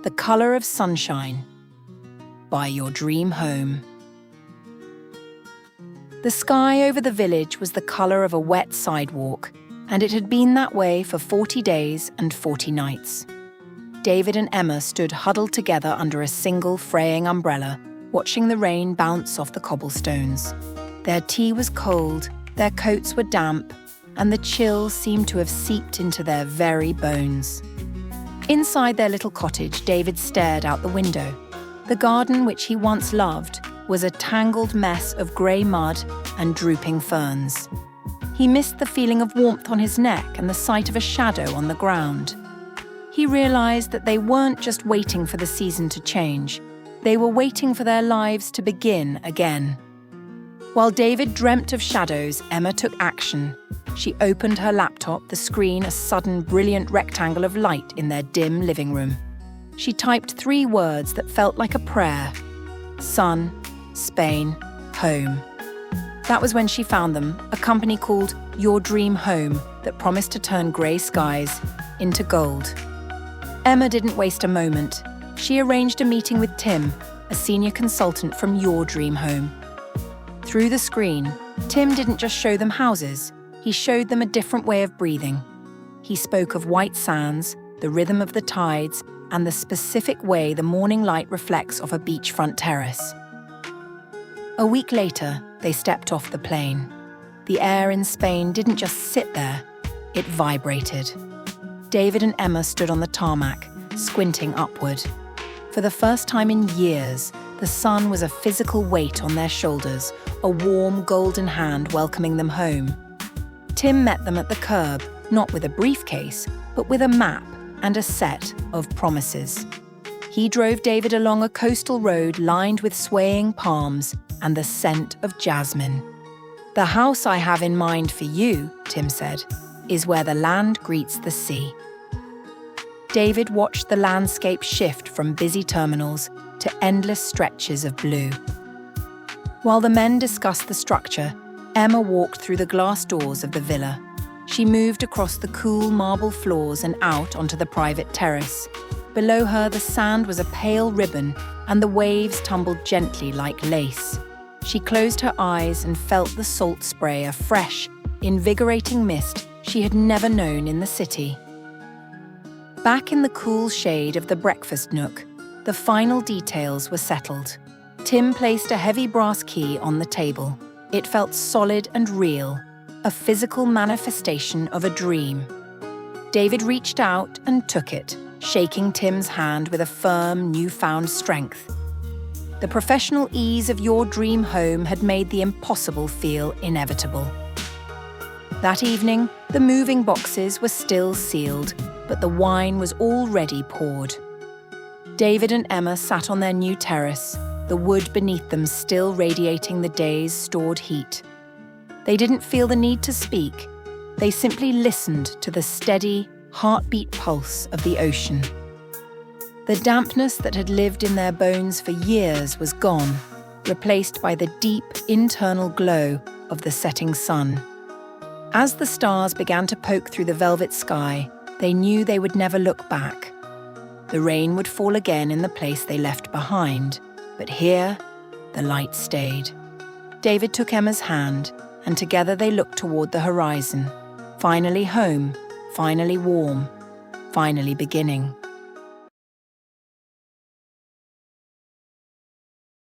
The Color of Sunshine by Your Dream Home. The sky over the village was the color of a wet sidewalk, and it had been that way for 40 days and 40 nights. David and Emma stood huddled together under a single fraying umbrella, watching the rain bounce off the cobblestones. Their tea was cold, their coats were damp, and the chill seemed to have seeped into their very bones. Inside their little cottage, David stared out the window. The garden which he once loved was a tangled mess of grey mud and drooping ferns. He missed the feeling of warmth on his neck and the sight of a shadow on the ground. He realized that they weren't just waiting for the season to change. They were waiting for their lives to begin again. While David dreamt of shadows, Emma took action. She opened her laptop, the screen a sudden brilliant rectangle of light in their dim living room. She typed 3 words that felt like a prayer: sun, Spain, home. That was when she found them, a company called Your Dream Home that promised to turn grey skies into gold. Emma didn't waste a moment. She arranged a meeting with Tim, a senior consultant from Your Dream Home. Through the screen, Tim didn't just show them houses, he showed them a different way of breathing. He spoke of white sands, the rhythm of the tides, and the specific way the morning light reflects off a beachfront terrace. A week later, they stepped off the plane. The air in Spain didn't just sit there, it vibrated. David and Emma stood on the tarmac, squinting upward. For the first time in years, the sun was a physical weight on their shoulders, a warm golden hand welcoming them home. Tim met them at the curb, not with a briefcase, but with a map and a set of promises. He drove David along a coastal road lined with swaying palms and the scent of jasmine. "The house I have in mind for you," Tim said, "is where the land greets the sea." David watched the landscape shift from busy terminals to endless stretches of blue. While the men discussed the structure, Emma walked through the glass doors of the villa. She moved across the cool marble floors and out onto the private terrace. Below her, the sand was a pale ribbon, and the waves tumbled gently like lace. She closed her eyes and felt the salt spray, a fresh, invigorating mist she had never known in the city. Back in the cool shade of the breakfast nook, the final details were settled. Tim placed a heavy brass key on the table. It felt solid and real, a physical manifestation of a dream. David reached out and took it, shaking Tim's hand with a firm, newfound strength. The professional ease of Your Dream Home had made the impossible feel inevitable. That evening, the moving boxes were still sealed, but the wine was already poured. David and Emma sat on their new terrace, the wood beneath them still radiating the day's stored heat. They didn't feel the need to speak. They simply listened to the steady, heartbeat pulse of the ocean. The dampness that had lived in their bones for years was gone, replaced by the deep, internal glow of the setting sun. As the stars began to poke through the velvet sky, they knew they would never look back. The rain would fall again in the place they left behind, but here, the light stayed. David took Emma's hand, and together they looked toward the horizon. Finally home, finally warm, finally beginning.